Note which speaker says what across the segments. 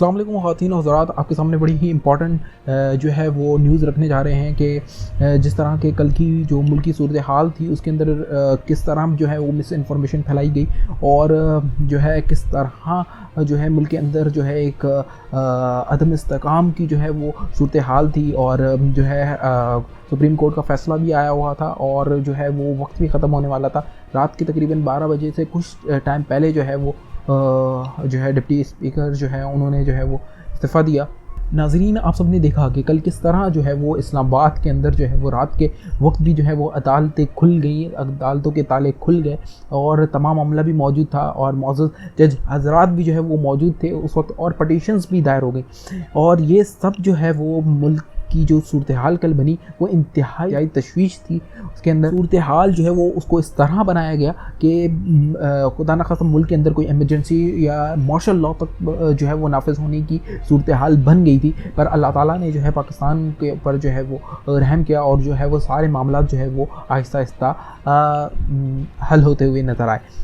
Speaker 1: السلام علیکم خواتین و حضرات، آپ کے سامنے بڑی ہی امپورٹنٹ جو ہے وہ نیوز رکھنے جا رہے ہیں کہ جس طرح کے کل کی جو ملکی صورتحال تھی اس کے اندر کس طرح جو ہے وہ مس انفارمیشن پھیلائی گئی اور جو ہے کس طرح جو ہے ملک کے اندر جو ہے ایک عدم استحکام کی جو ہے وہ صورتحال تھی اور جو ہے سپریم کورٹ کا فیصلہ بھی آیا ہوا تھا اور جو ہے وہ وقت بھی ختم ہونے والا تھا. رات کے تقریباً 12 بجے سے کچھ ٹائم پہلے جو ہے وہ جو ہے ڈپٹی اسپیکر جو ہے انہوں نے جو ہے وہ استعفیٰ دیا. ناظرین، آپ سب نے دیکھا کہ کل کس طرح جو ہے وہ اسلام آباد کے اندر جو ہے وہ رات کے وقت بھی جو ہے وہ عدالتیں کھل گئیں، عدالتوں کے تالے کھل گئے اور تمام عملہ بھی موجود تھا اور معزز جج حضرات بھی جو ہے وہ موجود تھے اس وقت اور پٹیشنز بھی دائر ہو گئی اور یہ سب جو ہے وہ ملک کی جو صورتحال کل بنی وہ انتہائی تشویش تھی. اس کے اندر صورتحال جو ہے وہ اس کو اس طرح بنایا گیا کہ خدا نخواستہ ملک کے اندر کوئی ایمرجنسی یا مارشل لاء تک جو ہے وہ نافذ ہونے کی صورتحال بن گئی تھی، پر اللہ تعالیٰ نے جو ہے پاکستان کے اوپر جو ہے وہ رحم کیا اور جو ہے وہ سارے معاملات جو ہے وہ آہستہ آہستہ حل ہوتے ہوئے نظر آئے.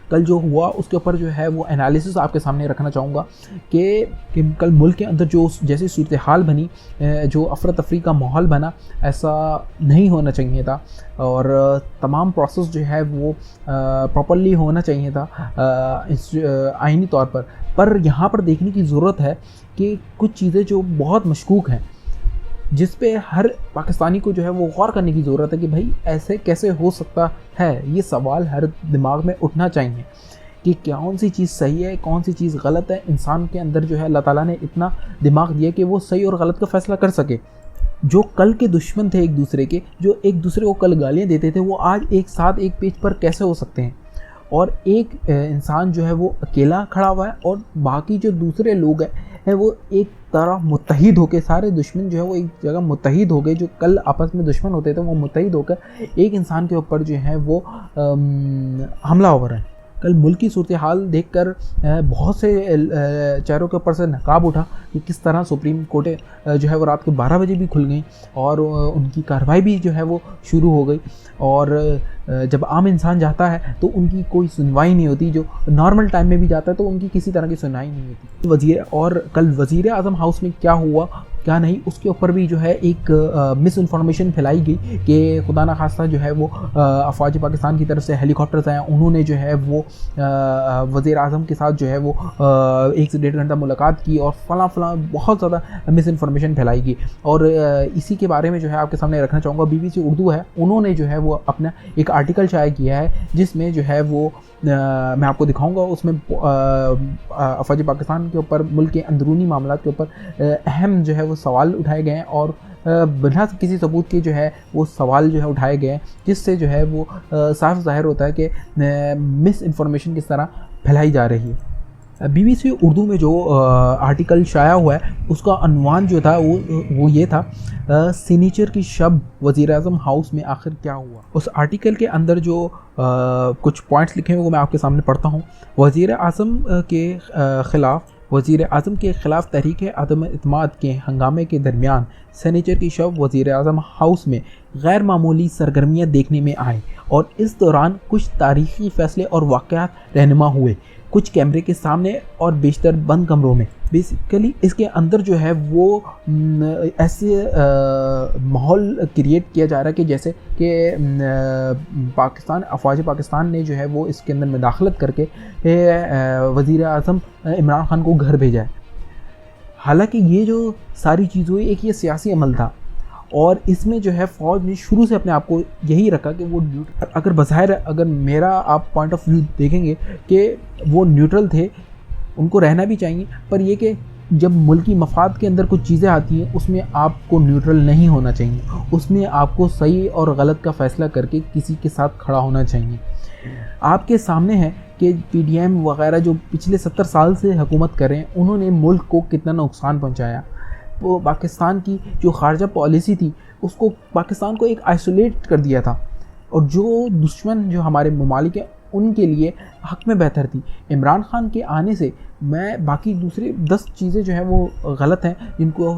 Speaker 1: کل جو ہوا اس کے اوپر جو ہے وہ انالیسس آپ کے سامنے رکھنا چاہوں گا کہ کل ملک کے اندر جو جیسی صورتحال بنی، جو افراتفری کا ماحول بنا، ایسا نہیں ہونا چاہیے تھا اور تمام پروسیس جو ہے وہ پراپرلی ہونا چاہیے تھا آئینی طور پر یہاں پر دیکھنے کی ضرورت ہے کہ کچھ چیزیں جو بہت مشکوک ہیں جس پہ ہر پاکستانی کو جو ہے وہ غور کرنے کی ضرورت ہے کہ بھائی ایسے کیسے ہو سکتا ہے. یہ سوال ہر دماغ میں اٹھنا چاہیے کہ کون سی چیز صحیح ہے، کون سی چیز غلط ہے. انسان کے اندر جو ہے اللہ تعالیٰ نے اتنا دماغ دیا کہ وہ صحیح اور غلط کا فیصلہ کر سکے. جو کل کے دشمن تھے ایک دوسرے کے، جو ایک دوسرے کو کل گالیاں دیتے تھے، وہ آج ایک ساتھ ایک پیج پر کیسے ہو سکتے ہیں؟ اور ایک انسان جو ہے وہ اکیلا کھڑا ہوا ہے اور باقی جو دوسرے لوگ ہیں وہ ایک طرح متحد ہو کے، سارے دشمن جو ہے وہ ایک جگہ متحد ہو گئے. جو کل آپس میں دشمن ہوتے تھے وہ متحد ہو کر ایک انسان کے اوپر جو ہے وہ حملہ آور ہیں. کل ملک کی صورتحال دیکھ کر بہت سے چہروں کے اوپر سے نقاب اٹھا کہ کس طرح سپریم کورٹ جو ہے وہ رات کے 12 بجے بھی کھل گئیں اور ان کی کارروائی بھی جو ہے وہ شروع ہو گئی. اور جب عام انسان جاتا ہے تو ان کی کوئی سنوائی نہیں ہوتی، جو نارمل ٹائم میں بھی جاتا ہے تو ان کی کسی طرح کی سنوائی نہیں ہوتی. اور کل وزیر اعظم ہاؤس میں کیا ہوا کیا نہیں اس کے اوپر بھی جو ہے ایک مس انفارمیشن پھیلائی گئی کہ خدا نخواستہ جو ہے وہ افواج پاکستان کی طرف سے ہیلی کاپٹرز آئے، انہوں نے جو ہے وہ وزیر اعظم کے ساتھ جو ہے وہ 1 سے 1.5 گھنٹہ ملاقات کی اور فلاں بہت زیادہ مس انفارمیشن پھیلائی گئی. اور اسی کے بارے میں جو ہے آپ کے سامنے رکھنا چاہوں گا، BBC اردو ہے، انہوں نے جو ہے وہ اپنا ایک آرٹیکل شائع کیا ہے جس میں جو ہے وہ میں آپ کو دکھاؤں گا. اس میں افواج پاکستان کے اوپر، ملک کے اندرونی معاملات کے اوپر اہم جو ہے وہ سوال اٹھائے گئے ہیں اور بنا کسی ثبوت کے جو ہے وہ سوال جو ہے اٹھائے گئے ہیں، جس سے جو ہے وہ صاف ظاہر ہوتا ہے کہ مس انفارمیشن کس طرح پھیلائی جا رہی ہے. BBC اردو میں جو آرٹیکل شائع ہوا ہے اس کا عنوان جو تھا وہ یہ تھا، سینیچر کی شب وزیر اعظم ہاؤس میں آخر کیا ہوا. اس آرٹیکل کے اندر جو کچھ پوائنٹس لکھے ہیں وہ میں آپ کے سامنے پڑھتا ہوں. وزیر اعظم کے خلاف تحریک عدم اعتماد کے ہنگامے کے درمیان سینیچر کی شب وزیر اعظم ہاؤس میں غیر معمولی سرگرمیاں دیکھنے میں آئیں اور اس دوران کچھ تاریخی فیصلے اور واقعات رہنما ہوئے، کچھ کیمرے کے سامنے اور بیشتر بند کمروں میں. بیسیکلی اس کے اندر جو ہے وہ ایسے ماحول کریٹ کیا جا رہا ہے کہ جیسے کہ افواج پاکستان نے جو ہے وہ اس کے اندر مداخلت کر کے وزیر اعظم عمران خان کو گھر بھیجا ہے. حالانکہ یہ جو ساری چیز ہوئی ایک یہ سیاسی عمل تھا اور اس میں جو ہے فوج نے شروع سے اپنے آپ کو یہی رکھا کہ وہ اگر بظاہر اگر میرا آپ پوائنٹ آف ویو دیکھیں گے کہ وہ نیوٹرل تھے، ان کو رہنا بھی چاہیے، پر یہ کہ جب ملکی مفاد کے اندر کچھ چیزیں آتی ہیں اس میں آپ کو نیوٹرل نہیں ہونا چاہیے، اس میں آپ کو صحیح اور غلط کا فیصلہ کر کے کسی کے ساتھ کھڑا ہونا چاہیے. آپ کے سامنے ہے کہ PDM وغیرہ جو پچھلے 70 سال سے حکومت کر رہے ہیں، انہوں نے ملک کو کتنا نقصان پہنچایا. وہ پاکستان کی جو خارجہ پالیسی تھی اس کو پاکستان کو ایک آئسولیٹ کر دیا تھا اور جو دشمن جو ہمارے ممالک ہیں ان کے لیے حق میں بہتر تھی. عمران خان کے آنے سے میں باقی دوسری 10 چیزیں جو ہیں وہ غلط ہیں جن کو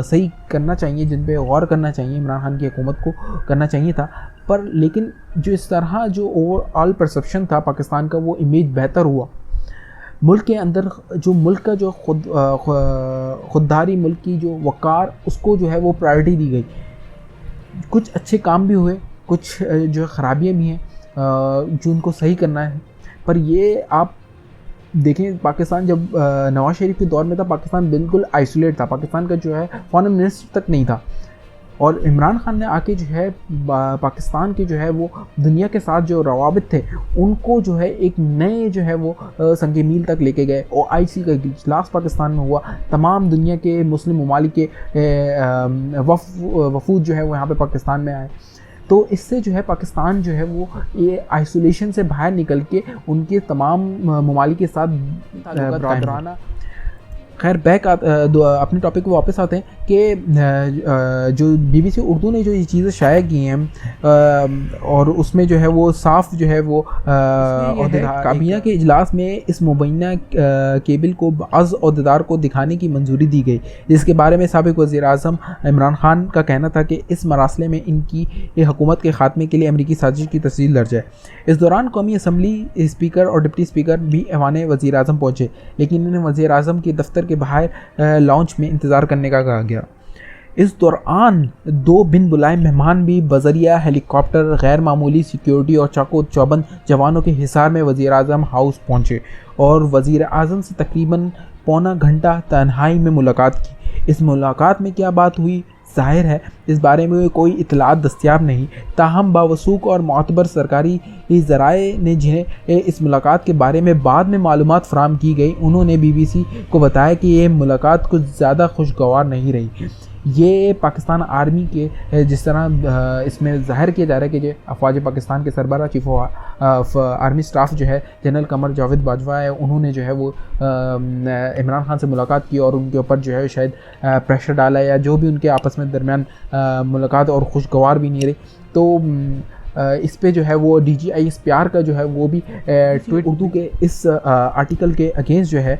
Speaker 1: صحیح کرنا چاہیے، جن پہ غور کرنا چاہیے، عمران خان کی حکومت کو کرنا چاہیے تھا. پر لیکن جو اس طرح جو اوور آل پرسپشن تھا پاکستان کا، وہ امیج بہتر ہوا. ملک کے اندر جو ملک کا جو خودداری، ملک کی جو وقار، اس کو جو ہے وہ پرائرٹی دی گئی. کچھ اچھے کام بھی ہوئے، کچھ جو خرابیاں بھی ہیں جو ان کو صحیح کرنا ہے. پر یہ آپ دیکھیں پاکستان جب نواز شریف کے دور میں تھا، پاکستان بالکل آئسولیٹ تھا، پاکستان کا جو ہے فارن منسٹر تک نہیں تھا. اور عمران خان نے آ کے جو ہے پاکستان کے جو ہے وہ دنیا کے ساتھ جو روابط تھے ان کو جو ہے ایک نئے جو ہے وہ سنگ میل تک لے کے گئے. OIC کا اجلاس پاکستان میں ہوا، تمام دنیا کے مسلم ممالک کے وفود جو ہے وہ یہاں پہ پاکستان میں آئے. تو اس سے جو ہے پاکستان جو ہے وہ یہ آئسولیشن سے باہر نکل کے ان کے تمام ممالک کے ساتھ برادرانہ. خیر بیک اپنے ٹاپک کو واپس آتے ہیں کہ جو BBC اردو نے جو یہ چیزیں شائع کی ہیں اور اس میں جو ہے وہ صاف جو ہے وہ کابینہ کے اجلاس میں اس مبینہ کیبل کو بعض عہدیدار کو دکھانے کی منظوری دی گئی، جس کے بارے میں سابق وزیر اعظم عمران خان کا کہنا تھا کہ اس مراسلے میں ان کی حکومت کے خاتمے کے لیے امریکی سازش کی تفصیل درج ہے. اس دوران قومی اسمبلی اسپیکر اور ڈپٹی اسپیکر بھی ایوان وزیر اعظم پہنچے، لیکن انہیں وزیر اعظم کے دفتر کے باہر لانچ میں انتظار کرنے کا کہا گیا. اس دوران 2 بن بلائے مہمان بھی بذریعہ ہیلی کاپٹر غیر معمولی سیکیورٹی اور چاقو چوبند جوانوں کے حصار میں وزیر اعظم ہاؤس پہنچے اور وزیر اعظم سے تقریباً پونا گھنٹہ تنہائی میں ملاقات کی. اس ملاقات میں کیا بات ہوئی ظاہر ہے اس بارے میں کوئی اطلاعات دستیاب نہیں، تاہم باوثوق اور معتبر سرکاری ذرائع نے جنہیں اس ملاقات کے بارے میں بعد میں معلومات فراہم کی گئی، انہوں نے BBC کو بتایا کہ یہ ملاقات کچھ زیادہ خوشگوار نہیں رہی. یہ پاکستان آرمی کے جس طرح اس میں ظاہر کیا جا رہا ہے کہ جو افواج پاکستان کے سربراہ چیف آف آرمی سٹاف جو ہے جنرل قمر جاوید باجوہ ہے، انہوں نے جو ہے وہ عمران خان سے ملاقات کی اور ان کے اوپر جو ہے شاید پریشر ڈالا یا جو بھی ان کے آپس میں درمیان ملاقات اور خوشگوار بھی نہیں رہی. تو اس پہ جو ہے وہ DGI اسپیار کا جو ہے وہ بھی ٹویٹ اردو کے اس آرٹیکل کے اگینسٹ جو ہے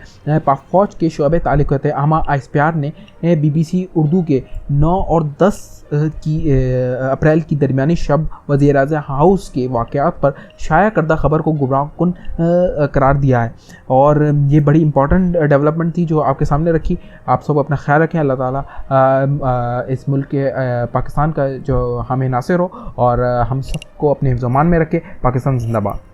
Speaker 1: پاک فوج کے شعبہ تعلقات عامہ اسپیار نے BBC اردو کے 9 اور 10 اپریل کی درمیانی شب وزیر اعظم ہاؤس کے واقعات پر شائع کردہ خبر کو گمراہ کن قرار دیا ہے. اور یہ بڑی امپورٹنٹ ڈیولپمنٹ تھی جو آپ کے سامنے رکھی. آپ سب اپنا خیال رکھیں، اللہ تعالیٰ اس ملک کے پاکستان کا جو حامی ناصر ہو اور ہم سب کو اپنے حفظ و امان میں رکھے. پاکستان زندہ باد.